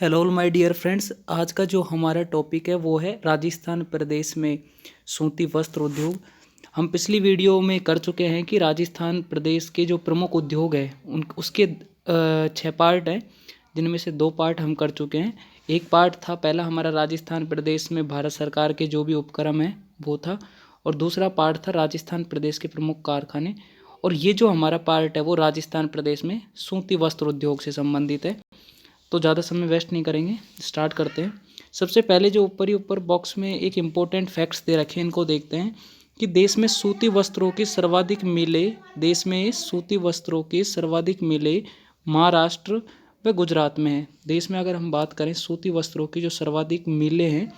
Hello my dear friends, आज का जो हमारा टॉपिक है वो है राजस्थान प्रदेश में सूती वस्त्र उद्योग। हम पिछली वीडियो में कर चुके हैं कि राजस्थान प्रदेश के जो प्रमुख उद्योग है उन उसके 6 पार्ट हैं, जिनमें से 2 पार्ट हम कर चुके हैं। एक पार्ट था पहला हमारा राजस्थान प्रदेश में भारत सरकार के जो भी उपक्रम है वो था, और दूसरा पार्ट था राजस्थान प्रदेश के प्रमुख कारखाने। और ये जो हमारा पार्ट है वो राजस्थान प्रदेश में सूती वस्त्र उद्योग से संबंधित है। तो ज़्यादा समय वेस्ट नहीं करेंगे, स्टार्ट करते हैं। सबसे पहले जो ऊपर ही ऊपर बॉक्स में एक इम्पोर्टेंट फैक्ट्स दे रखे हैं, इनको देखते हैं कि देश में सूती वस्त्रों की सर्वाधिक मिलें महाराष्ट्र व गुजरात में है। देश में अगर हम बात करें सूती वस्त्रों की जो सर्वाधिक मिलें हैं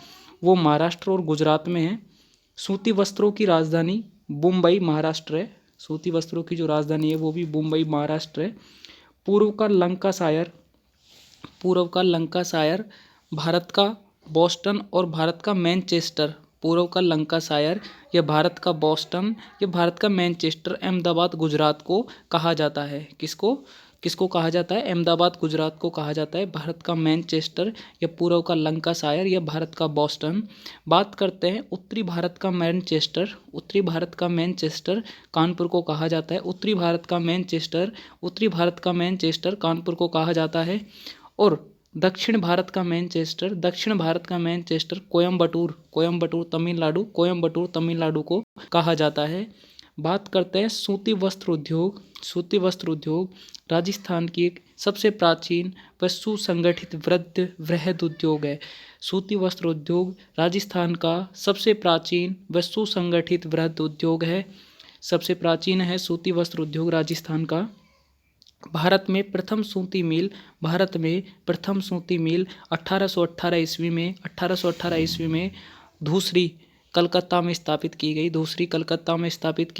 वो महाराष्ट्र और गुजरात में हैं। सूती वस्त्रों की राजधानी मुंबई महाराष्ट्र है। सूती वस्त्रों की जो राजधानी है वो भी मुंबई महाराष्ट्र है। पूर्व का लंकाशायर, भारत का बोस्टन और भारत का मैनचेस्टर। पूर्व का लंकाशायर या भारत का बोस्टन या भारत का मैनचेस्टर अहमदाबाद गुजरात को कहा जाता है। किसको किसको कहा जाता है? अहमदाबाद गुजरात को कहा जाता है। भारत का मैनचेस्टर या पूर्व का लंकाशायर या भारत का बोस्टन। बात करते हैं उत्तरी भारत का मैनचेस्टर कानपुर को कहा जाता है। उत्तरी भारत का मैनचेस्टर कानपुर को कहा जाता है। और दक्षिण भारत का मैनचेस्टर कोयम्बटूर तमिलनाडु को कहा जाता है। बात करते हैं सूती वस्त्र उद्योग राजस्थान की एक सबसे प्राचीन व सुसंगठित वृहद उद्योग है। सूती वस्त्र उद्योग राजस्थान का सबसे प्राचीन व सुसंगठित वृहद उद्योग है। सबसे प्राचीन है सूती वस्त्र उद्योग राजस्थान का। भारत में प्रथम सूती मिल 1818 ईस्वी में दूसरी कलकत्ता में स्थापित की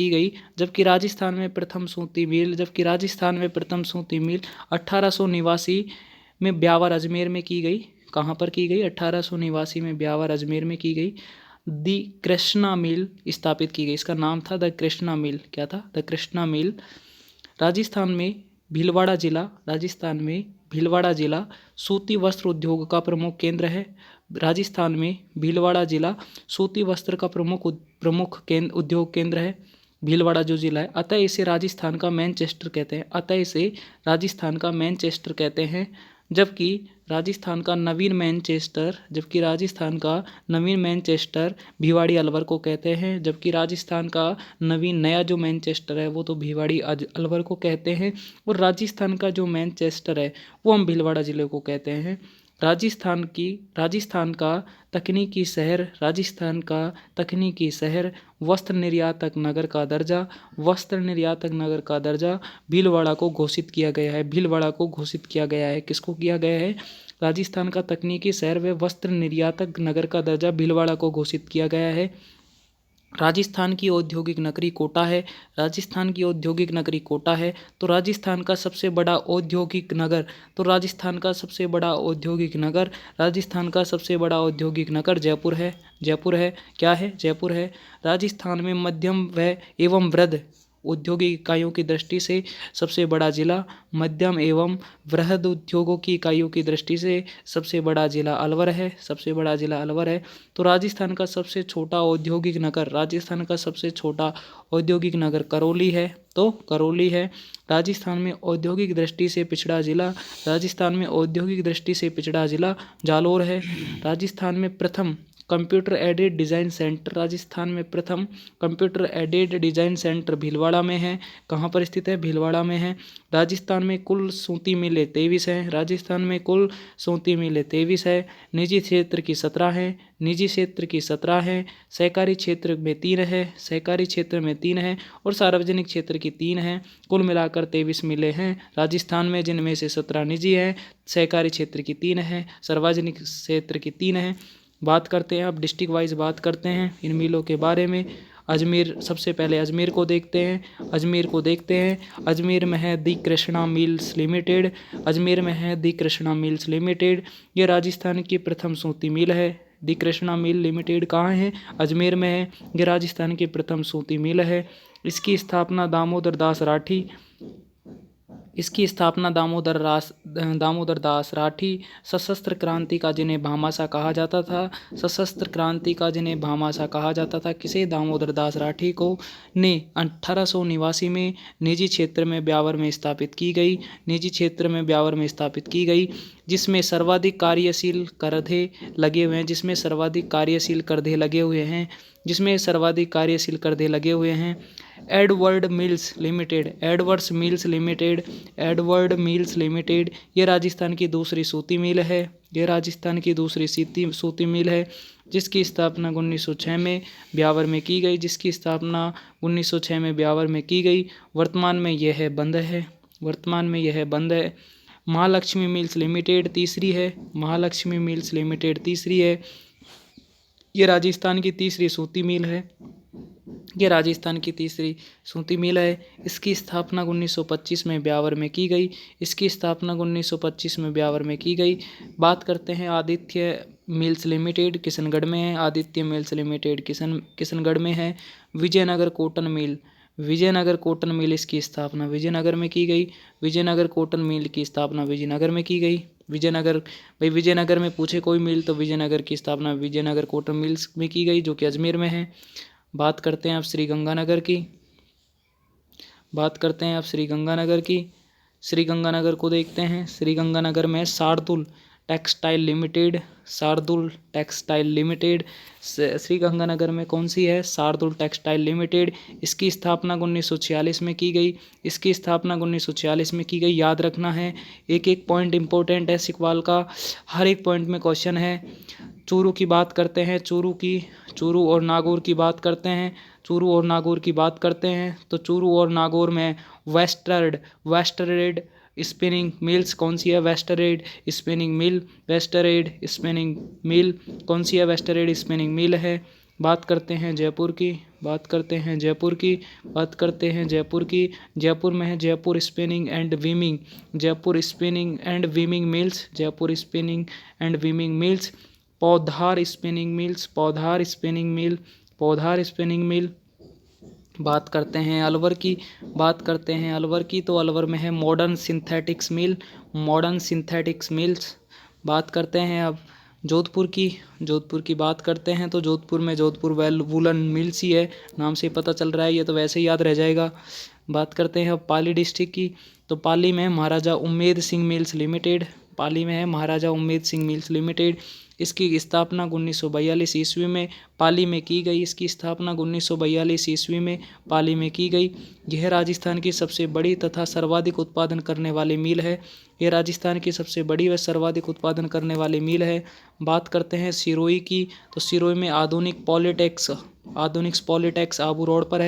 गई। जबकि राजस्थान में प्रथम सूती मिल 1889 में ब्यावर अजमेर में की गई। कहाँ पर की गई? 1889 में ब्यावर अजमेर में की गई। दी कृष्णा मिल स्थापित की गई। इसका नाम था द कृष्णा मिल। क्या था? द कृष्णा मिल। राजस्थान में भीलवाड़ा जिला सूती वस्त्र उद्योग का प्रमुख केंद्र है। राजस्थान में भीलवाड़ा जिला सूती वस्त्र का प्रमुख उद्योग केंद्र है। भीलवाड़ा जो जिला है, अतः इसे राजस्थान का मैनचेस्टर कहते हैं। जबकि राजस्थान का नवीन मैनचेस्टर भिवाड़ी अलवर को कहते हैं। जबकि राजस्थान का नवीन नया जो मैनचेस्टर है वो तो भिवाड़ी अलवर को कहते हैं। और राजस्थान का जो मैनचेस्टर है वो हम भीलवाड़ा जिले को कहते हैं। राजस्थान का तकनीकी शहर वस्त्र निर्यातक नगर का दर्जा भीलवाड़ा को घोषित किया गया है। किसको किया गया है? राजस्थान का तकनीकी शहर व वस्त्र निर्यातक नगर का दर्जा भीलवाड़ा को घोषित किया गया है। राजस्थान की औद्योगिक नगरी कोटा है। तो राजस्थान का सबसे बड़ा औद्योगिक नगर जयपुर है। क्या है? जयपुर है। राजस्थान में मध्यम व एवं वृहद औद्योगिक इकाइयों की दृष्टि से सबसे बड़ा जिला मध्यम एवं वृहद उद्योगों की इकाइयों की दृष्टि से सबसे बड़ा जिला अलवर है। तो राजस्थान का सबसे छोटा औद्योगिक नगर करौली है। राजस्थान में औद्योगिक दृष्टि से पिछड़ा जिला जालोर है। राजस्थान में प्रथम computer aided design centre Bhilwara में है। कहाँ पर स्थित है? भीलवाड़ा में है। राजस्थान में कुल सूती मिलें 23 हैं। निजी क्षेत्र की 17 हैं। सहकारी क्षेत्र में 3 है और सार्वजनिक क्षेत्र की 3 हैं। कुल मिलाकर 23 मिलें हैं राजस्थान में, जिनमें से 17 निजी हैं, सहकारी क्षेत्र की 3 है, सार्वजनिक क्षेत्र की 3 है। बात करते हैं अब डिस्ट्रिक्ट वाइज बात करते हैं इन मिलों के बारे में। सबसे पहले अजमेर को देखते हैं। अजमेर में है दी कृष्णा मिल्स लिमिटेड। ये राजस्थान की प्रथम सूती मिल है। दी कृष्णा मिल लिमिटेड कहाँ है? अजमेर में है। ये राजस्थान की प्रथम सूती मिल है। इसकी स्थापना दामोदर दास राठी इसकी स्थापना दामोदर दास राठी सशस्त्र क्रांति का जिन्हें भामाशाह कहा जाता था, सशस्त्र क्रांति का जिन्हें भामाशाह कहा जाता था, किसे दामोदर दास राठी को ने 1889 में निजी क्षेत्र में ब्यावर में स्थापित की गई, निजी क्षेत्र में ब्यावर में स्थापित की गई, जिसमें सर्वाधिक कार्यशील करधे लगे हुए हैं, जिसमें सर्वाधिक कार्यशील करधे लगे हुए हैं, जिसमें सर्वाधिक कार्यशील करधे लगे हुए हैं। एडवर्ड मिल्स लिमिटेड ये राजस्थान की दूसरी सूती मिल है, ये राजस्थान की दूसरी सूती मिल है, जिसकी स्थापना 1906 में ब्यावर में की गई, जिसकी स्थापना 1906 में ब्यावर में की गई। वर्तमान में यह बंद है, वर्तमान में यह बंद है। महालक्ष्मी मिल्स लिमिटेड तीसरी है, महालक्ष्मी मिल्स लिमिटेड तीसरी है, ये राजस्थान की तीसरी सूती मिल है, ये राजस्थान की तीसरी सूती मिल है। इसकी स्थापना 1925 में ब्यावर में की गई, इसकी स्थापना 1925 में ब्यावर में की गई। बात करते हैं आदित्य मिल्स लिमिटेड किशनगढ़ में है, आदित्य मिल्स लिमिटेड किशनगढ़ में है। विजयनगर कॉटन मिल इसकी स्थापना विजयनगर में की गई, विजयनगर कॉटन मिल की स्थापना विजयनगर में की गई। विजयनगर में पूछे कोई मिल तो विजयनगर की स्थापना विजयनगर कॉटन मिल्स में की गई, जो कि अजमेर में है। बात करते हैं अब श्रीगंगानगर की, श्रीगंगानगर को देखते हैं। श्रीगंगानगर में शार्दुल टेक्सटाइल लिमिटेड, श्रीगंगानगर में कौन सी है? Shardul textile limited. इसकी स्थापना 1946 में की गई, इसकी स्थापना 1946 में की गई। याद रखना है, एक एक पॉइंट इंपॉर्टेंट है सिकवाल का, हर एक पॉइंट में क्वेश्चन है। चूरू की बात करते हैं, चूरू और नागौर की बात करते हैं, तो चूरू और नागौर में वेस्टरेड स्पिनिंग मिल्स कौन सी है? वेस्टरेड स्पिनिंग कौन सी है? वेस्टरेड स्पिनिंग मिल है। बात करते हैं जयपुर की, जयपुर में है Jaipur spinning and weaving mills, पौधार स्पिनिंग मिल। बात करते हैं अलवर की, तो अलवर में है मॉडर्न सिंथेटिक्स मिल्स। बात करते हैं अब जोधपुर की बात करते हैं, तो जोधपुर वूलन मिल्स ही है, नाम से पता चल रहा है, ये तो वैसे ही याद रह जाएगा। बात करते हैं अब पाली डिस्ट्रिक्ट की, तो पाली में महाराजा उम्मेद सिंह मिल्स लिमिटेड, इसकी स्थापना 1942 ईस्वी में पाली में की गई, पाली में की गई। यह राजस्थान की सबसे बड़ी तथा सर्वाधिक उत्पादन करने वाली मिल है, बात करते हैं सिरोही की, तो सिरोही में आधुनिक पॉलिटेक्स आबू रोड पर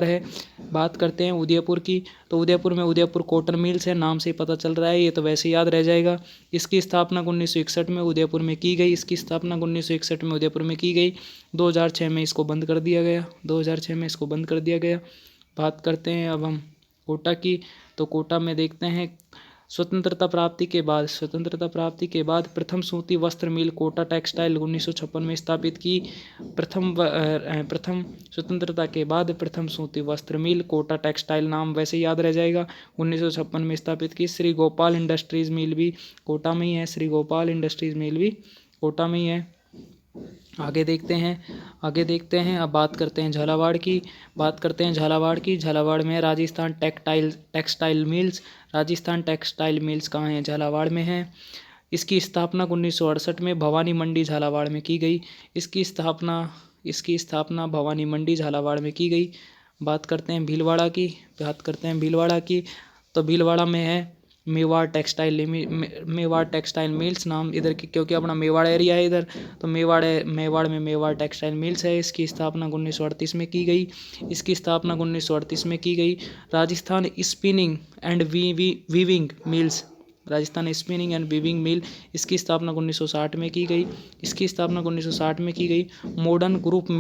है, बात करते हैं उदयपुर की, तो उदयपुर में उदयपुर कॉटन मिल्स है, नाम से पता चल रहा है, ये तो वैसे याद रह जाएगा। इसकी स्थापना 1961 में उदयपुर में की गई, 2006 में इसको बंद कर दिया गया। बात करते हैं अब हम कोटा की, तो कोटा में देखते हैं स्वतंत्रता प्राप्ति के बाद प्रथम सूती वस्त्र मिल कोटा टेक्सटाइल 1956 में स्थापित की। प्रथम स्वतंत्रता के बाद प्रथम सूती वस्त्र मिल कोटा टेक्सटाइल, नाम वैसे याद रह जाएगा, 1956 में स्थापित की। श्री गोपाल इंडस्ट्रीज मिल भी कोटा में ही है, आगे देखते हैं। अब बात करते हैं झालावाड़ की, झालावाड़ में राजस्थान टेक्सटाइल मिल्स कहाँ हैं? झालावाड़ में है। इसकी स्थापना 1968 में भवानी मंडी झालावाड़ में की गई, इसकी स्थापना भवानी मंडी झालावाड़ में की गई। बात करते हैं भीलवाड़ा की, तो भीलवाड़ा में है मेवाड़ टेक्सटाइल मिल्स, नाम इधर की क्योंकि अपना मेवाड़ एरिया है इधर, तो मेवाड़ में मेवाड़ टेक्सटाइल मिल्स है। इसकी स्थापना 1938 में की गई। राजस्थान स्पिनिंग एंड वीविंग मिल, इसकी स्थापना 1960 में की गई। मॉडर्न ग्रुप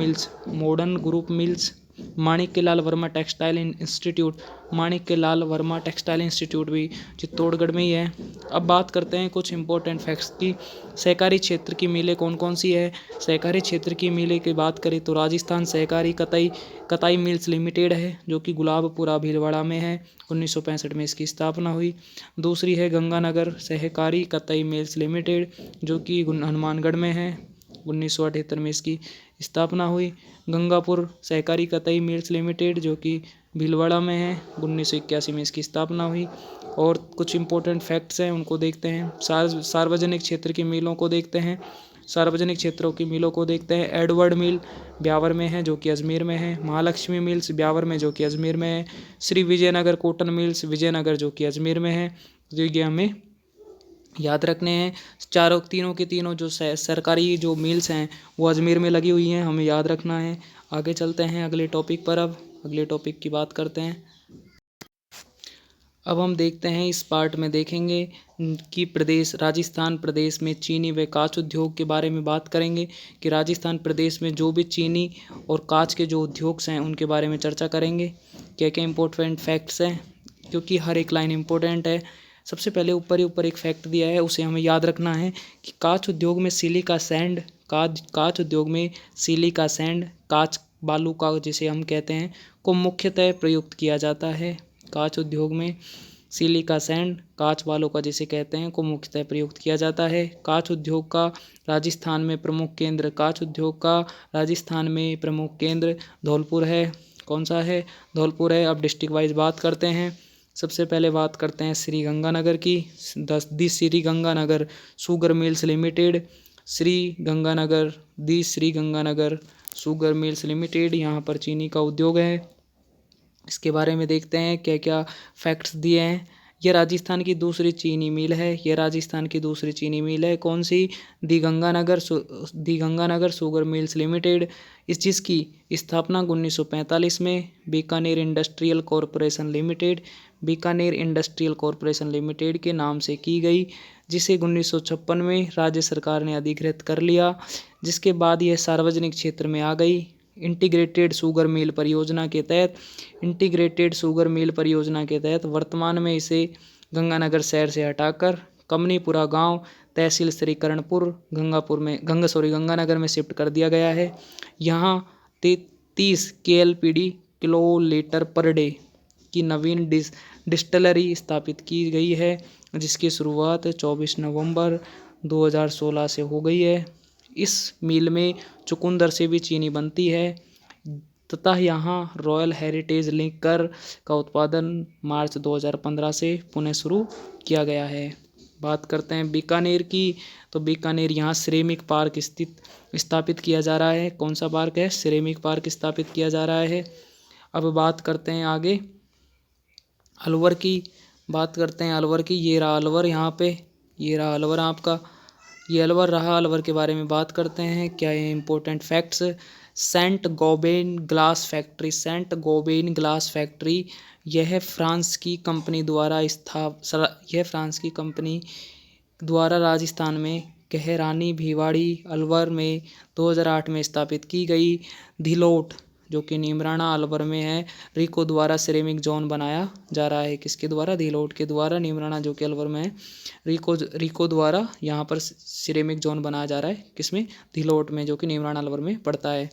मिल्स माणिक्य लाल वर्मा टेक्सटाइल इंस्टीट्यूट, माणिक्य लाल वर्मा टेक्सटाइल इंस्टीट्यूट भी चित्तौड़गढ़ में ही है। अब बात करते हैं कुछ इंपॉर्टेंट फैक्ट्स की। सहकारी क्षेत्र की मिलें कौन कौन सी है। सहकारी क्षेत्र की मिलें की बात करें तो राजस्थान सहकारी कताई मिल्स लिमिटेड है, जो कि गुलाबपुरा भीलवाड़ा में है। 1965 में इसकी स्थापना हुई। दूसरी है गंगानगर सहकारी कताई मिल्स लिमिटेड, जो कि हनुमानगढ़ में है। 1978 में इसकी स्थापना हुई। गंगापुर सहकारी कताई मिल्स लिमिटेड, जो कि भीलवाड़ा में है। 1981 में इसकी स्थापना हुई। और कुछ इंपॉर्टेंट फैक्ट्स हैं, उनको देखते हैं। सार्वजनिक क्षेत्र की मिलों को देखते हैं। सार्वजनिक क्षेत्रों की मिलों को देखते हैं। एडवर्ड मिल ब्यावर में है, जो कि अजमेर में है। महालक्ष्मी मिल्स ब्यावर में, जो कि अजमेर में है। श्री विजयनगर कॉटन मिल्स विजयनगर, जो कि अजमेर में है। तो ये हमें याद रखने हैं। तीनों के तीनों जो सरकारी जो मिल्स हैं वो अजमेर में लगी हुई हैं, हमें याद रखना है। आगे चलते हैं अगले टॉपिक पर। अब अगले टॉपिक की बात करते हैं। अब हम देखते हैं, इस पार्ट में देखेंगे कि राजस्थान प्रदेश में चीनी व कांच उद्योग के बारे में बात करेंगे कि राजस्थान प्रदेश में जो भी चीनी और कांच के जो उद्योग हैं उनके बारे में चर्चा करेंगे। क्या क्या इंपॉर्टेंट फैक्ट्स हैं, क्योंकि हर एक लाइन इंपॉर्टेंट है। सबसे पहले ऊपर एक फैक्ट दिया है, उसे हमें याद रखना है कि कांच उद्योग में सिलिका सैंड, कांच उद्योग में सिलिका सैंड, कांच बालू का जिसे हम कहते हैं, को मुख्यतः प्रयुक्त किया जाता है। कांच उद्योग में सिलिका सैंड, कांच बालू का जिसे कहते हैं, को मुख्यतः प्रयुक्त किया जाता है। कांच उद्योग का राजस्थान में प्रमुख केंद्र, कांच उद्योग का राजस्थान में प्रमुख केंद्र धौलपुर है। कौन सा है? धौलपुर है। अब डिस्ट्रिक्ट वाइज बात करते हैं। सबसे पहले बात करते हैं श्री गंगानगर की। Shri Ganganagar Sugar Mills limited, Shri Ganganagar Sugar Mills limited, यहाँ पर चीनी का उद्योग है। इसके बारे में देखते हैं क्या क्या फैक्ट्स दिए हैं। यह राजस्थान की दूसरी चीनी मिल है। यह राजस्थान की दूसरी चीनी मिल है। कौन सी? दी गंगानगर शुगर मिल्स लिमिटेड, जिसकी स्थापना 1945 में बीकानेर इंडस्ट्रियल कॉरपोरेशन लिमिटेड के नाम से की गई, जिसे 1956 में राज्य सरकार ने अधिकृत कर लिया। जिसके बाद यह सार्वजनिक क्षेत्र में आ गई। इंटीग्रेटेड शुगर मिल परियोजना के तहत वर्तमान में इसे गंगानगर शहर से हटाकर कमनीपुरा गांव, तहसील श्रीकरणपुर, गंगानगर में शिफ्ट कर दिया गया है। यहाँ 30 KLPD किलोलीटर पर डे की नवीन डिस्टिलरी स्थापित की गई है, जिसकी शुरुआत 24 नवंबर 2016 से हो गई है। इस मिल में चुकंदर से भी चीनी बनती है तथा यहाँ रॉयल हेरिटेज लिकर का उत्पादन मार्च 2015 से पुनः शुरू किया गया है। बात करते हैं बीकानेर की, तो बीकानेर यहाँ सिरेमिक पार्क स्थापित किया जा रहा है। कौन सा पार्क है? सिरेमिक पार्क स्थापित किया जा रहा है। अब बात करते हैं आगे अलवर की। ये रहा अलवर, यहाँ पे ये रहा अलवर आपका, ये अलवर रहा। अलवर के बारे में बात करते हैं। क्या है important facts? Saint Gobain glass factory यह फ्रांस की कंपनी द्वारा राजस्थान में कहरानी भिवाड़ी अलवर में 2008 में स्थापित की गई। धिलोट, जो कि नीमराणा अलवर में है, रिको द्वारा सिरेमिक जोन बनाया जा रहा है। किसके द्वारा? धिलोट के द्वारा। नीमराणा जो कि अलवर में है, रिको द्वारा यहाँ पर सिरेमिक जोन बनाया जा रहा है। किसमें? धिलोट में, जो कि नीमराणा अलवर में पड़ता है।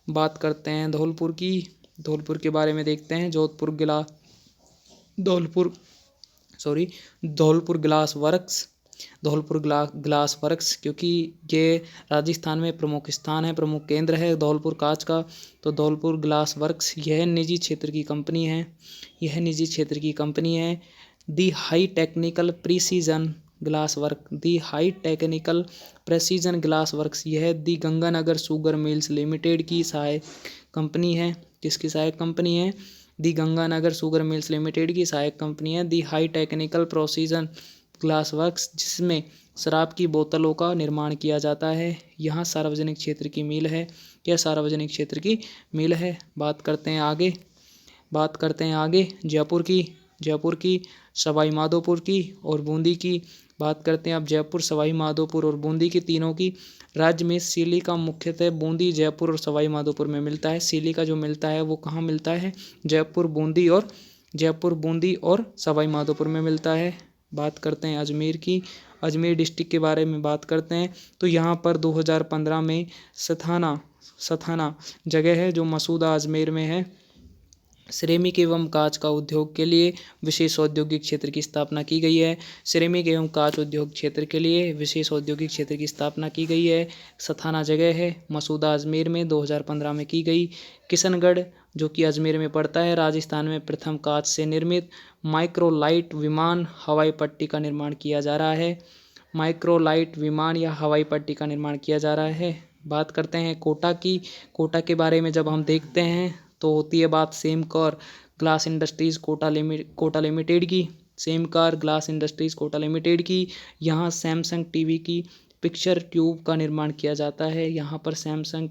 बात करते हैं धौलपुर की। धौलपुर के बारे में देखते हैं। धौलपुर ग्लास वर्क्स, क्योंकि ये राजस्थान में प्रमुख स्थान है, प्रमुख केंद्र है धौलपुर कांच का। तो धौलपुर ग्लास वर्क्स यह निजी क्षेत्र की कंपनी है। The High Technical Precision Glass Works यह the Ganganagar Sugar Mills Limited की सहायक कंपनी है। किसकी सहायक कंपनी है? The Ganganagar Sugar Mills Limited की सहायक कंपनी है the High Technical Precision Glass Works, जिसमें शराब की बोतलों का निर्माण किया जाता है। यहाँ सार्वजनिक क्षेत्र की मिल है। यह सार्वजनिक क्षेत्र की मिल है। बात करते हैं आगे जयपुर की। जयपुर की, सवाई माधोपुर की और बूंदी की। बात करते हैं अब जयपुर, सवाई माधोपुर और बूंदी की तीनों की। राज्य में सिलिका मुख्यतः बूंदी, जयपुर और सवाई माधोपुर में मिलता है। सिलिका जो मिलता है वो कहाँ मिलता है? जयपुर, बूंदी और सवाई माधोपुर में मिलता है। बात करते हैं अजमेर की। अजमेर डिस्ट्रिक्ट के बारे में बात करते हैं तो यहाँ पर 2015 में सथाना जगह है जो मसूदा अजमेर में है। सिरेमिक एवं कांच का उद्योग के लिए विशेष औद्योगिक क्षेत्र की स्थापना की गई है। सिरेमिक एवं कांच उद्योग क्षेत्र के लिए विशेष औद्योगिक क्षेत्र की स्थापना की गई है। सथाना जगह है, मसूदा अजमेर में 2015 में की गई। किशनगढ़ जो कि अजमेर में पड़ता है, राजस्थान में प्रथम कांच से निर्मित माइक्रोलाइट विमान हवाई पट्टी का निर्माण किया जा रहा है। माइक्रोलाइट विमान या हवाई पट्टी का निर्माण किया जा रहा है। बात करते हैं कोटा की। कोटा के बारे में जब हम देखते हैं तो होती है बात सेमकर ग्लास इंडस्ट्रीज़ कोटा लिमिटेड की। सेमकर ग्लास इंडस्ट्रीज़ कोटा लिमिटेड की। यहाँ सैमसंग टीवी की पिक्चर ट्यूब का निर्माण किया जाता है। यहाँ पर सैमसंग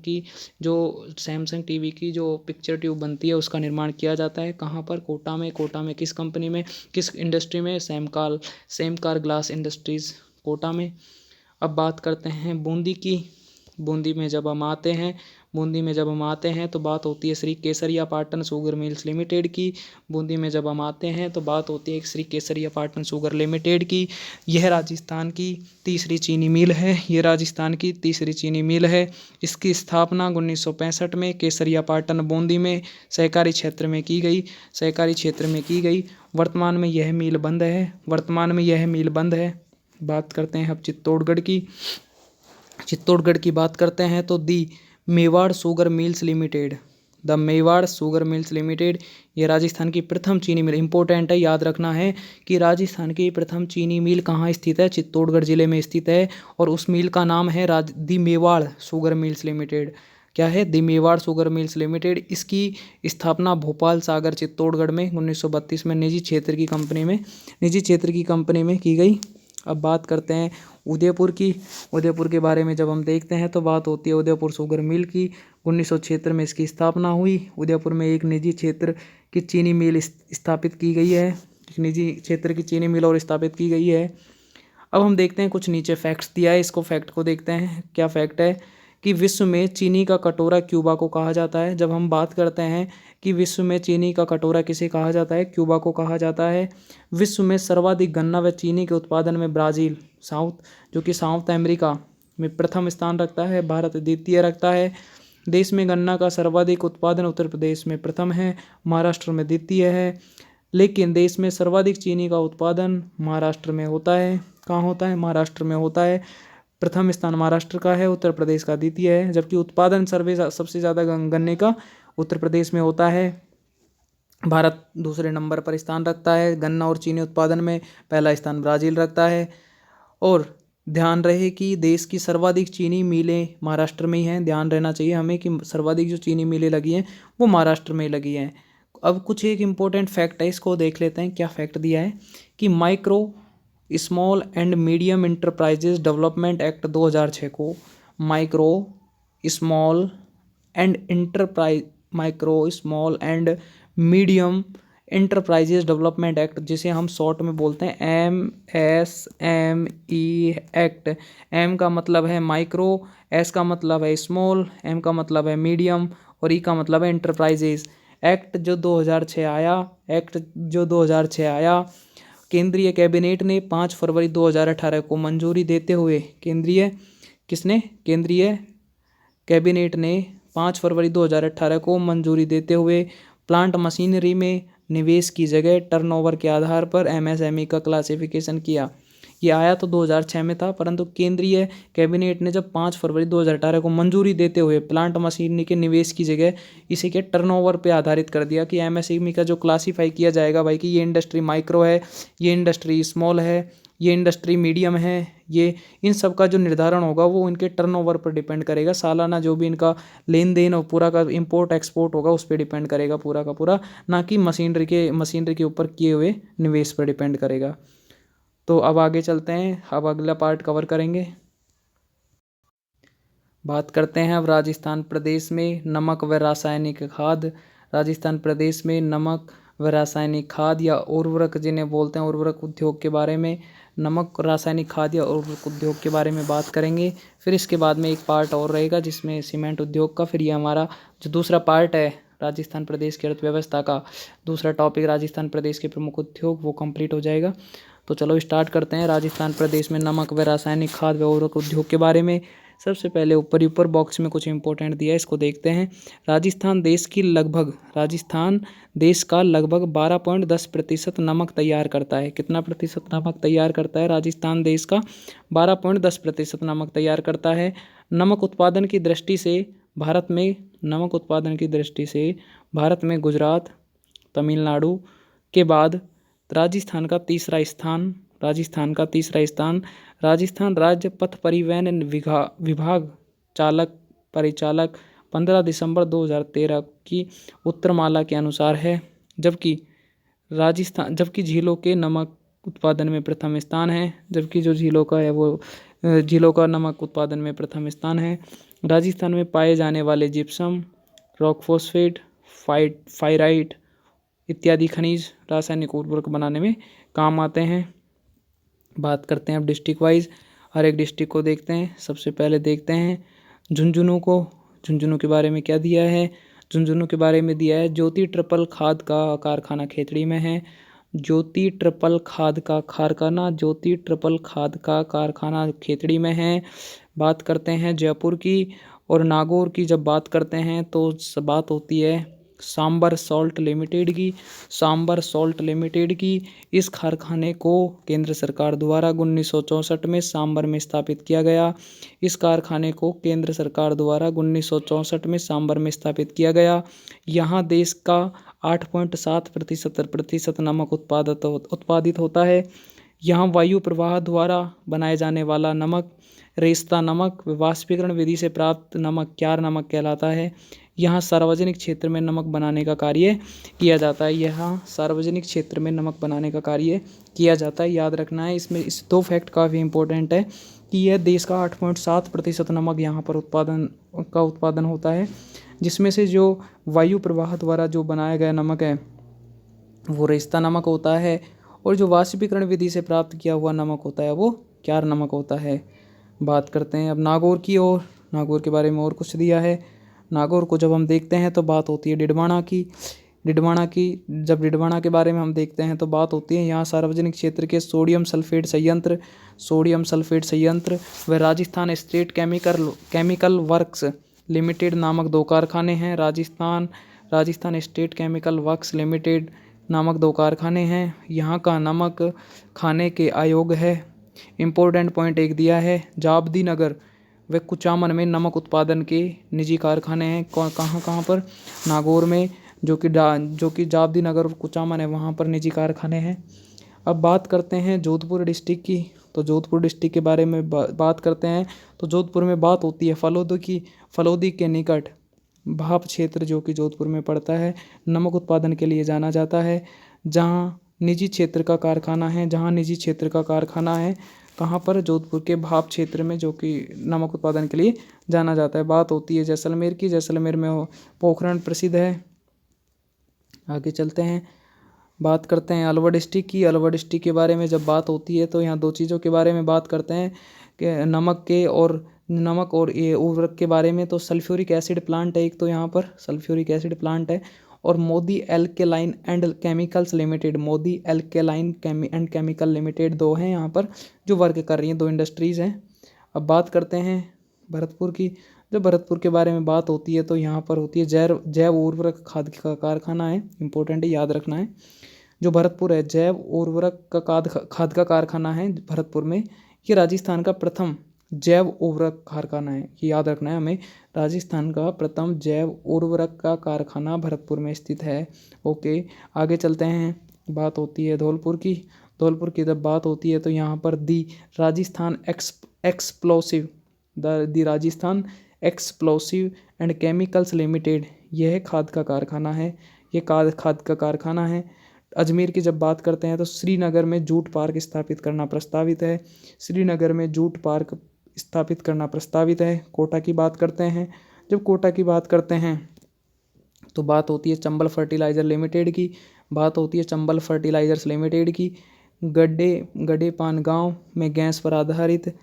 टीवी की जो पिक्चर ट्यूब बनती है उसका निर्माण किया जाता है। कहाँ पर? कोटा में। कोटा में किस कंपनी में, किस इंडस्ट्री में? सेमकार ग्लास इंडस्ट्रीज़ कोटा में। अब बात करते हैं बूंदी की। बूंदी में जब हम आते हैं तो बात होती है श्री केसरिया पाटन शुगर मिल्स लिमिटेड की। बूंदी में जब हम आते हैं तो बात होती है श्री केसरिया पाटन शुगर लिमिटेड की। यह राजस्थान की तीसरी चीनी मिल है। इसकी स्थापना 1965 में केसरिया पाटन बूंदी में सहकारी क्षेत्र में की गई। वर्तमान में यह मिल बंद है। बात करते हैं अब चित्तौड़गढ़ की बात करते हैं तो the Mewar sugar Mills limited ये राजस्थान की प्रथम चीनी मिल। इंपॉर्टेंट है, याद रखना है कि राजस्थान की प्रथम चीनी मिल कहाँ स्थित है? चित्तौड़गढ़ जिले में स्थित है और उस मिल का नाम है the Mewar sugar Mills limited. क्या है? The Mewar sugar Mills limited. इसकी स्थापना भोपाल सागर चित्तौड़गढ़ में 1932 में निजी क्षेत्र की कंपनी में की गई। अब बात करते हैं उदयपुर की। उदयपुर के बारे में जब हम देखते हैं तो बात होती है उदयपुर शुगर मिल की। 1976 में इसकी स्थापना हुई। उदयपुर में एक निजी क्षेत्र की चीनी मिल स्थापित की गई है। अब हम देखते हैं कुछ नीचे फैक्ट्स दिया है, इसको फैक्ट को देखते हैं। क्या फैक्ट है कि विश्व में चीनी का कटोरा क्यूबा को कहा जाता है। जब हम बात करते हैं कि विश्व में चीनी का कटोरा किसे कहा जाता है? क्यूबा को कहा जाता है। विश्व में सर्वाधिक गन्ना व चीनी के उत्पादन में ब्राज़ील साउथ अमेरिका में प्रथम स्थान रखता है, भारत द्वितीय रखता है। देश में गन्ना का सर्वाधिक उत्पादन उत्तर प्रदेश में प्रथम है, महाराष्ट्र में द्वितीय है। लेकिन देश में सर्वाधिक चीनी का उत्पादन महाराष्ट्र में होता है। कहाँ होता है? महाराष्ट्र में होता है। प्रथम स्थान महाराष्ट्र का है, उत्तर प्रदेश का द्वितीय है। जबकि उत्पादन सबसे ज़्यादा गन्ने का उत्तर प्रदेश में होता है। भारत दूसरे नंबर पर स्थान रखता है। गन्ना और चीनी उत्पादन में पहला स्थान ब्राज़ील रखता है। और ध्यान रहे कि देश की सर्वाधिक चीनी मिलें महाराष्ट्र में ही हैं। ध्यान रहना चाहिए हमें कि सर्वाधिक जो चीनी मिलें लगी हैं वो महाराष्ट्र में लगी हैं। अब कुछ एक इम्पोर्टेंट फैक्ट है, इसको देख लेते हैं। क्या फैक्ट दिया है कि micro small and medium enterprises development act 2006 को micro small and medium enterprises development act, जिसे हम शॉर्ट में बोलते हैं MSME एक्ट। M का मतलब है माइक्रो, S का मतलब है स्मॉल, M का मतलब है मीडियम और E का मतलब है इंटरप्राइजेज। एक्ट जो 2006 आया, केंद्रीय कैबिनेट ने 5 फरवरी 2018 को मंजूरी देते हुए केंद्रीय कैबिनेट ने 5 फरवरी 2018 को मंजूरी देते हुए प्लांट मशीनरी में निवेश की जगह टर्नओवर के आधार पर MSME का क्लासिफिकेशन किया। ये आया तो 2006 में था, परंतु केंद्रीय कैबिनेट ने जब 5 फरवरी 2018 को मंजूरी देते हुए प्लांट मशीनरी के निवेश की जगह इसे के टर्नओवर पे आधारित कर दिया कि MSME का जो क्लासीफाई किया जाएगा भाई कि ये इंडस्ट्री माइक्रो है, ये इंडस्ट्री स्मॉल है, ये इंडस्ट्री मीडियम है, ये इन सब का जो निर्धारण होगा वो इनके टर्नओवर पर डिपेंड करेगा। सालाना जो भी इनका लेन देन और पूरा का इंपोर्ट एक्सपोर्ट होगा उस पर डिपेंड करेगा पूरा का पूरा, ना कि मशीनरी के ऊपर किए हुए निवेश पर डिपेंड करेगा। तो अब आगे चलते हैं, अब अगला पार्ट कवर करेंगे। बात करते हैं अब राजस्थान प्रदेश में नमक व रासायनिक खाद। राजस्थान प्रदेश में नमक व रासायनिक खाद या उर्वरक जिन्हें बोलते हैं उर्वरक उद्योग के बारे में, नमक रासायनिक खाद या उर्वरक उद्योग के बारे में बात करेंगे। फिर इसके बाद में एक पार्ट और रहेगा जिसमें सीमेंट उद्योग का। फिर ये हमारा जो दूसरा पार्ट है राजस्थान प्रदेश की अर्थव्यवस्था का, दूसरा टॉपिक राजस्थान प्रदेश के प्रमुख उद्योग, वो कंप्लीट हो जाएगा। तो चलो स्टार्ट करते हैं राजस्थान प्रदेश में नमक व रासायनिक खाद व उर्वरक उद्योग के बारे में। सबसे पहले ऊपर बॉक्स में कुछ इंपॉर्टेंट दिया है, इसको देखते हैं। राजस्थान देश का लगभग 12.10% नमक तैयार करता है। कितना प्रतिशत नमक तैयार करता है? राजस्थान देश का 12.10% नमक तैयार करता है। नमक उत्पादन की दृष्टि से भारत में गुजरात, तमिलनाडु के बाद राजस्थान का तीसरा स्थान। राजस्थान राज्य पथ परिवहन विभाग परिचालक 15 दिसंबर 2013 की उत्तरमाला के अनुसार है, जबकि झीलों के नमक उत्पादन में प्रथम स्थान है। जबकि जो झीलों का है वो झीलों का नमक उत्पादन में प्रथम स्थान है। राजस्थान में पाए जाने वाले जिप्सम, रॉक फॉस्फेट, फाइराइट इत्यादि खनिज रासायनिक उर्वरक बनाने में काम आते हैं। बात करते हैं अब डिस्ट्रिक्ट वाइज, हर एक डिस्ट्रिक्ट को देखते हैं। सबसे पहले देखते हैं झुंझुनू के बारे में क्या दिया है। झुंझुनू के बारे में दिया है ज्योति ट्रिपल खाद का कारखाना खेतड़ी में है। ज्योति ट्रिपल खाद का कारखाना खेतड़ी में है। बात करते हैं जयपुर की और नागौर की। जब बात करते हैं तो बात होती है सांबर सॉल्ट लिमिटेड की। इस कारखाने को केंद्र सरकार द्वारा 1964 में सांबर में स्थापित किया गया। यहाँ देश का 8.7% नमक उत्पादित होता है। यहाँ वायु प्रवाह द्वारा बनाए जाने वाला नमक रेस्ता नमक वाष्पीकरण विधि से प्राप्त नमक क्यार नमक कहलाता है। यहाँ सार्वजनिक क्षेत्र में नमक बनाने का कार्य किया जाता है। याद रखना है इसमें इस दो फैक्ट काफ़ी इंपॉर्टेंट है कि यह देश का 8.7% नमक यहाँ पर उत्पादन होता है, जिसमें से जो वायु प्रवाह द्वारा जो बनाया गया नमक है वो रेस्ता नमक होता है, और जो वाष्पीकरण विधि से प्राप्त किया हुआ नमक होता है वो क्यार नमक होता है। बात करते हैं अब नागौर की, और नागौर के बारे में और कुछ दिया है। नागौर को जब हम देखते हैं तो बात होती है डिडवाना की। जब डिडवाना के बारे में हम देखते हैं तो बात होती है यहाँ सार्वजनिक क्षेत्र के सोडियम सल्फेट संयंत्र व Rajasthan state chemical works limited नामक दो कारखाने हैं। Rajasthan state chemical works limited नामक दो कारखाने हैं। यहाँ का नमक खाने के अयोग्य है। इम्पोर्टेंट पॉइंट एक दिया है, जाबदी नगर व कुचामन में नमक उत्पादन के निजी कारखाने हैं। कहाँ पर? नागौर में, जो कि जाबदी नगर और कुचामन है, वहाँ पर निजी कारखाने हैं। अब बात करते हैं जोधपुर डिस्ट्रिक्ट की। तो जोधपुर डिस्ट्रिक्ट के बारे में बात करते हैं तो जोधपुर में बात होती है फलोदी के निकट भाप क्षेत्र, जो कि जोधपुर में पड़ता है, नमक उत्पादन के लिए जाना जाता है। जहाँ निजी क्षेत्र का कारखाना है कहाँ पर? जोधपुर के भाप क्षेत्र में, जो कि नमक उत्पादन के लिए जाना जाता है। बात होती है जैसलमेर की। जैसलमेर में पोखरण प्रसिद्ध है। आगे चलते हैं, बात करते हैं अलवर डिस्ट्रिक्ट की। अलवर डिस्ट्रिक्ट के बारे में जब बात होती है तो यहाँ दो चीज़ों के बारे में बात करते हैं कि नमक और ये उर्वरक के बारे में। तो सल्फ्यूरिक एसिड प्लांट है एक, तो यहाँ पर सल्फ्यूरिक एसिड प्लांट है, और Modi alkaline and Chemicals limited दो हैं यहाँ पर जो वर्क कर रही हैं, दो इंडस्ट्रीज़ हैं। अब बात करते हैं भरतपुर की। जब भरतपुर के बारे में बात होती है तो यहाँ पर होती है जैव उर्वरक खाद का कारखाना है। इंपॉर्टेंट है, याद रखना है। जो भरतपुर है जैव उर्वरक का खाद का कारखाना है भरतपुर में। ये राजस्थान का प्रथम जैव उर्वरक कारखाना है, ये याद रखना है हमें। राजस्थान का प्रथम जैव उर्वरक का कारखाना भरतपुर में स्थित है। ओके, आगे चलते हैं। बात होती है धौलपुर की। धौलपुर की जब बात होती है तो यहाँ पर the Rajasthan Explosive and Chemicals Limited, यह खाद का कारखाना है। अजमेर की जब बात करते हैं तो श्रीनगर में जूट पार्क स्थापित करना प्रस्तावित है। कोटा की बात करते हैं। जब कोटा की बात करते हैं तो बात होती है चंबल फर्टिलाइज़र लिमिटेड की। बात होती है चंबल फर्टिलाइजर्स लिमिटेड की। गडेपान गांव में गैस पर आधारित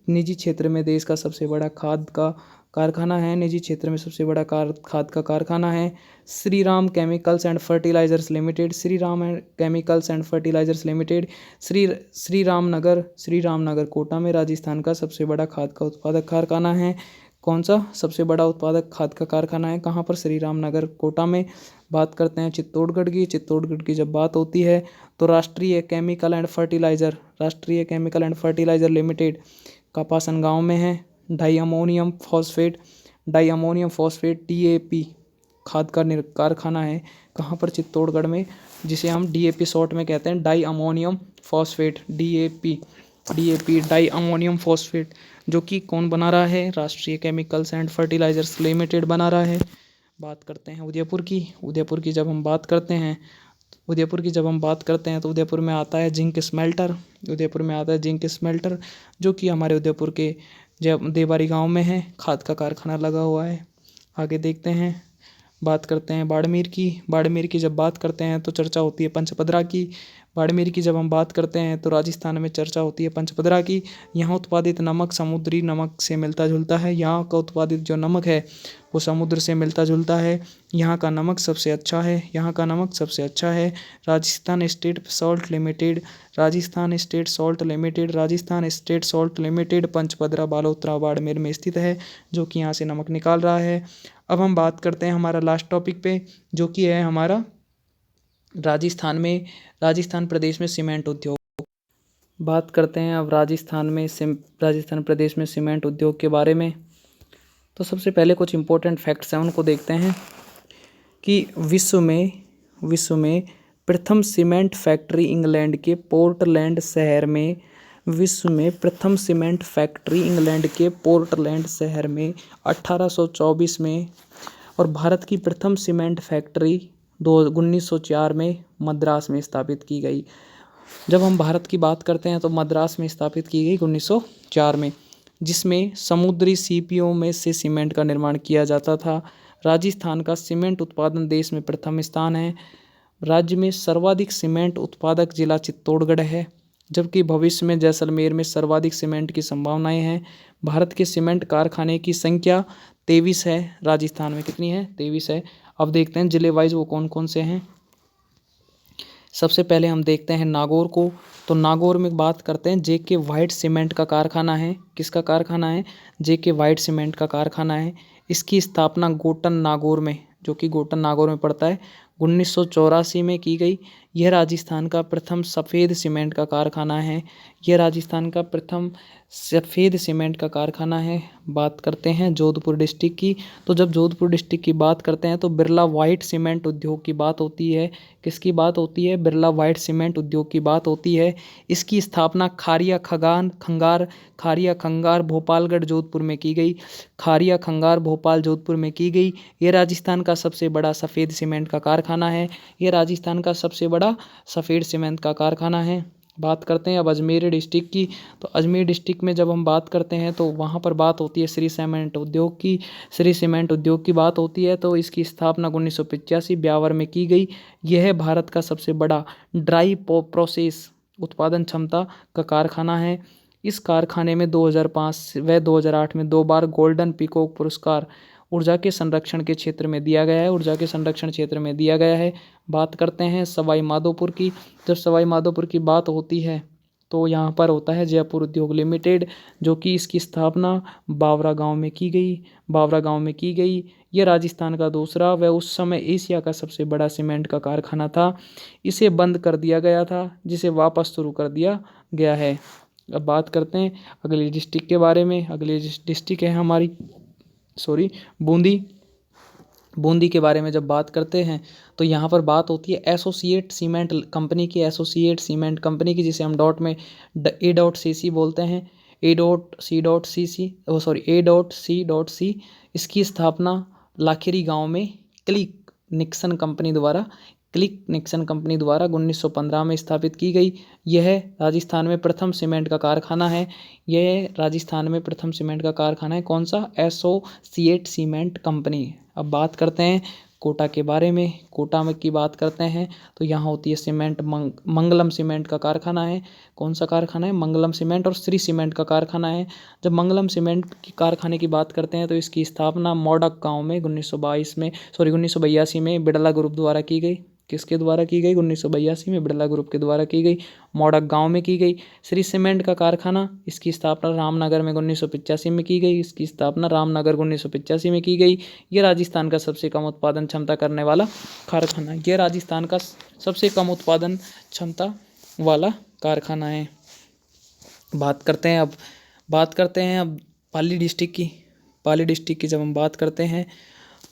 निजी क्षेत्र में देश का सबसे बड़ा खाद का कारखाना है। निजी क्षेत्र में सबसे बड़ा खाद का कारखाना है Shri Ram chemicals and fertilizers limited. Shri Ram chemicals and fertilizers limited Shri Ramnagar Kota में राजस्थान का सबसे बड़ा खाद का उत्पादक कारखाना है। कौन सा सबसे बड़ा उत्पादक खाद का कारखाना है? कहाँ पर? श्री रामनगर कोटा में। बात करते हैं चित्तौड़गढ़ की जब बात होती है तो Rashtriya chemical and fertilizer limited Kapasan गांव में है। डाई अमोनियम फॉस्फेट DAP खाद का कारखाना है। कहाँ पर? चित्तौड़गढ़ में, जिसे हम DAP शॉर्ट में कहते हैं, di ammonium phosphate DAP di ammonium phosphate, जो कि कौन बना रहा है? राष्ट्रीय केमिकल्स एंड फर्टिलाइजर्स लिमिटेड बना रहा है। बात करते हैं उदयपुर की जब हम बात करते हैं तो उदयपुर में आता है जिंक स्मेल्टर, जो कि हमारे उदयपुर के देवारी गांव में है। खाद का कारखाना लगा हुआ है। आगे देखते हैं, बात करते हैं बाड़मेर की जब बात करते हैं तो चर्चा होती है पंचपदरा की। बाड़मेर की जब हम बात करते हैं तो राजस्थान में चर्चा होती है पंचपदरा की। यहाँ उत्पादित नमक समुद्री नमक से मिलता जुलता है। यहाँ का उत्पादित जो नमक है वो समुद्र से मिलता जुलता है। यहाँ का नमक सबसे अच्छा है। Rajasthan State Salt Limited Pachpadra Balotra Barmer में स्थित है, जो कि यहाँ से नमक निकाल रहा है। अब हम बात करते हैं हमारा लास्ट टॉपिक पे, जो कि है हमारा राजस्थान प्रदेश में सीमेंट उद्योग। बात करते हैं अब राजस्थान प्रदेश में सीमेंट उद्योग के बारे में। तो सबसे पहले कुछ इम्पोर्टेंट फैक्ट्स हैं, उनको देखते हैं कि विश्व में प्रथम सीमेंट फैक्ट्री इंग्लैंड के पोर्टलैंड शहर में 1824 में, और भारत की प्रथम सीमेंट फैक्ट्री 1904 में मद्रास में स्थापित की गई। जब हम भारत की बात करते हैं तो मद्रास में स्थापित की गई 1904 में, जिसमें समुद्री सीपियों में से सीमेंट का निर्माण किया जाता था। राजस्थान का सीमेंट उत्पादन देश में प्रथम स्थान है। राज्य में सर्वाधिक सीमेंट उत्पादक जिला चित्तौड़गढ़ है, जबकि भविष्य में जैसलमेर में सर्वाधिक सीमेंट की संभावनाएं हैं। भारत के सीमेंट कारखाने की संख्या 23 है। राजस्थान में कितनी है? 23 है। अब देखते हैं जिले वाइज वो कौन कौन से हैं। सबसे पहले हम देखते हैं नागौर को। तो नागौर में बात करते हैं JK वाइट सीमेंट का कारखाना है। किसका कारखाना है? JK वाइट सीमेंट का कारखाना है। इसकी स्थापना गोटन नागौर में, जो कि गोटन नागौर में पड़ता है, 1984 में की गई। यह राजस्थान का प्रथम सफ़ेद सीमेंट का कारखाना है। बात करते हैं जोधपुर डिस्ट्रिक्ट की। तो जब जोधपुर डिस्ट्रिक्ट की बात करते हैं तो बिरला वाइट सीमेंट उद्योग की बात होती है। किसकी बात होती है? बिरला वाइट सीमेंट उद्योग की बात होती है। इसकी स्थापना खारिया खंगार भोपालगढ़ जोधपुर में की गई। यह राजस्थान का सबसे बड़ा सफ़ेद सीमेंट का कारखाना है। बात करते हैं अब अजमेर डिस्ट्रिक्ट की। तो अजमेर डिस्ट्रिक्ट में जब हम बात करते हैं तो वहाँ पर बात होती है श्री सीमेंट उद्योग की बात होती है। तो इसकी स्थापना 1985 ब्यावर में की गई। यह भारत का सबसे बड़ा ड्राई प्रोसेस उत्पादन क्षमता का कारखाना है। इस कारखाने में 2005 व 2008 में 2 बार गोल्डन पीकॉक पुरस्कार ऊर्जा के संरक्षण क्षेत्र में दिया गया है। बात करते हैं सवाई माधोपुर की। जब सवाई माधोपुर की बात होती है तो यहाँ पर होता है जयपुर उद्योग लिमिटेड, जो कि इसकी स्थापना बावरा गांव में की गई। यह राजस्थान का दूसरा व उस समय एशिया का सबसे बड़ा सीमेंट का कारखाना था। इसे बंद कर दिया गया था, जिसे वापस शुरू कर दिया गया है। अब बात करते हैं अगली डिस्ट्रिक्ट के बारे में। अगली डिस्ट्रिक्ट है हमारी बूंदी के बारे में जब बात करते हैं तो यहाँ पर बात होती है एसोसिएट सीमेंट कंपनी की, जिसे हम डॉट में A.C बोलते हैं, A.C.C। इसकी स्थापना लाखेरी गांव में क्लिक निक्सन कंपनी द्वारा 1915 में स्थापित की गई। यह राजस्थान में प्रथम सीमेंट का कारखाना है। कौन सा? Associate cement company. अब बात करते हैं कोटा के बारे में। कोटा में की बात करते हैं तो यहाँ होती है सीमेंट, मंगलम सीमेंट का कारखाना है। कौन सा कारखाना है? मंगलम सीमेंट और श्री सीमेंट का कारखाना है। जब मंगलम सीमेंट की कारखाने की बात करते हैं तो इसकी स्थापना मौडक गांव में 1982 में बिड़ला ग्रुप द्वारा की गई। किसके द्वारा की गई? 1982 में बिड़ला ग्रुप के द्वारा की गई, मौडक गांव में की गई। श्री सीमेंट का कारखाना, इसकी स्थापना रामनगर में 1985 में की गई। इसकी स्थापना रामनगर 1985 में की गई। ये राजस्थान का सबसे कम उत्पादन क्षमता करने वाला कारखाना है। ये राजस्थान का सबसे कम उत्पादन क्षमता वाला कारखाना है। बात करते हैं अब पाली डिस्ट्रिक्ट की जब हम बात करते हैं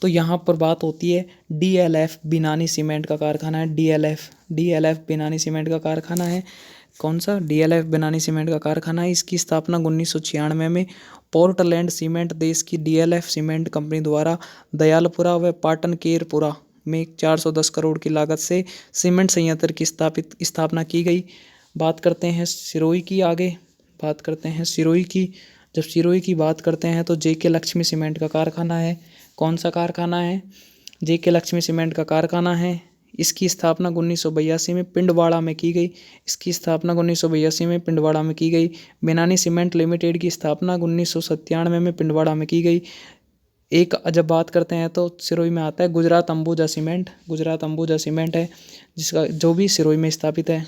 तो यहाँ पर बात होती है DLF बिनानी सीमेंट का कारखाना है। DLF बिनानी सीमेंट का कारखाना है। कौन सा? DLF बिनानी सीमेंट का कारखाना है। इसकी स्थापना 1996 में पोर्टलैंड सीमेंट देश की DLF सीमेंट कंपनी द्वारा दयालपुरा व पाटन केरपुरा में 410 करोड़ की लागत से सीमेंट संयंत्र की स्थापना की गई। बात करते हैं सिरोही की। आगे बात करते हैं सिरोही की। जब सिरोही की बात करते हैं तो JK लक्ष्मी सीमेंट का कारखाना है। कौन सा कारखाना है? JK लक्ष्मी सीमेंट का कारखाना है। इसकी स्थापना 1982 में पिंडवाड़ा में की गई। बिनानी सीमेंट लिमिटेड की स्थापना 1997 में पिंडवाड़ा में की गई। जब बात करते हैं तो सिरोही में आता है गुजरात अंबुजा सीमेंट है, जिसका जो भी सिरोही में स्थापित है।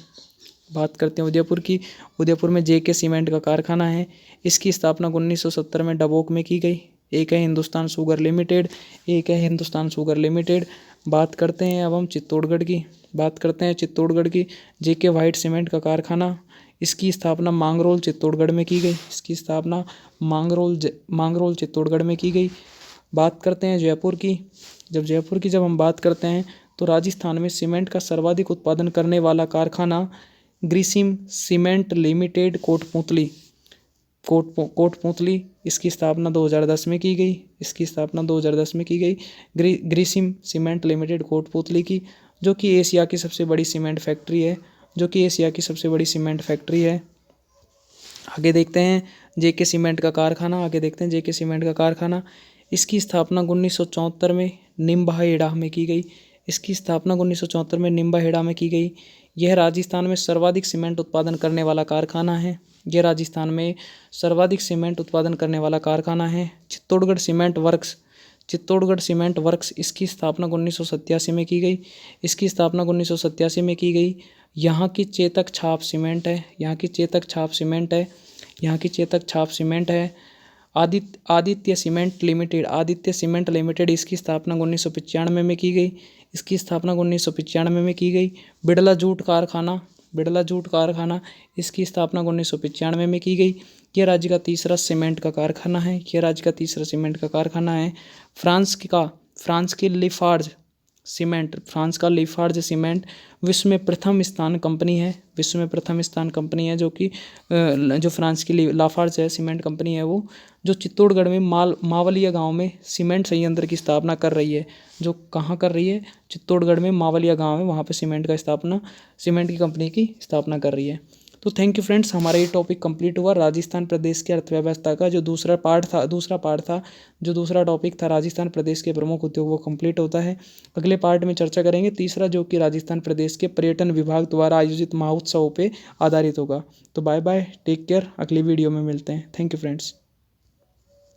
बात करते हैं उदयपुर की। उदयपुर में JK सीमेंट का कारखाना है। इसकी स्थापना 1970 में डबोक में की गई। एक है हिंदुस्तान शुगर लिमिटेड। बात करते हैं अब हम चित्तौड़गढ़ की। JK वाइट सीमेंट का कारखाना, इसकी स्थापना मांगरोल चित्तौड़गढ़ में की गई। बात करते हैं जयपुर की। जब हम बात करते हैं तो राजस्थान में सीमेंट का सर्वाधिक उत्पादन करने वाला कारखाना ग्रिसिम सीमेंट लिमिटेड कोटपूतली, इसकी स्थापना 2010 में की गई। ग्रिसिम सीमेंट लिमिटेड कोटपूतली की, जो कि एशिया की सबसे बड़ी सीमेंट फैक्ट्री है। आगे देखते हैं JK सीमेंट का कारखाना। इसकी स्थापना 1974 में निम्बाहेड़ा में की गई। यह राजस्थान में सर्वाधिक सीमेंट उत्पादन करने वाला कारखाना है। चित्तौड़गढ़ सीमेंट वर्क्स, इसकी स्थापना 1987 में की गई। यहाँ की चेतक छाप सीमेंट है। आदित्य सीमेंट लिमिटेड, इसकी स्थापना 1995 में की गई। बिड़ला जूट कारखाना, इसकी स्थापना 1995 में की गई। यह राज्य का तीसरा सीमेंट का कारखाना है। फ्रांस का लिफार्ज सीमेंट विश्व में प्रथम स्थान कंपनी है, जो फ्रांस की लाफार्ज है सीमेंट कंपनी है, वो जो चित्तौड़गढ़ में मावलिया गांव में सीमेंट संयंत्र की स्थापना कर रही है। जो कहाँ कर रही है? चित्तौड़गढ़ में मावलिया गांव है, वहाँ पे सीमेंट की कंपनी की स्थापना कर रही है। तो थैंक यू फ्रेंड्स, हमारा ये टॉपिक कंप्लीट हुआ राजस्थान प्रदेश की अर्थव्यवस्था का। जो दूसरा टॉपिक था राजस्थान प्रदेश के प्रमुख उद्योग, वो कंप्लीट होता है। अगले पार्ट में चर्चा करेंगे तीसरा, जो कि राजस्थान प्रदेश के पर्यटन विभाग द्वारा आयोजित महोत्सवों पे आधारित होगा। तो बाय बाय, टेक केयर, अगली वीडियो में मिलते हैं। Thank you friends.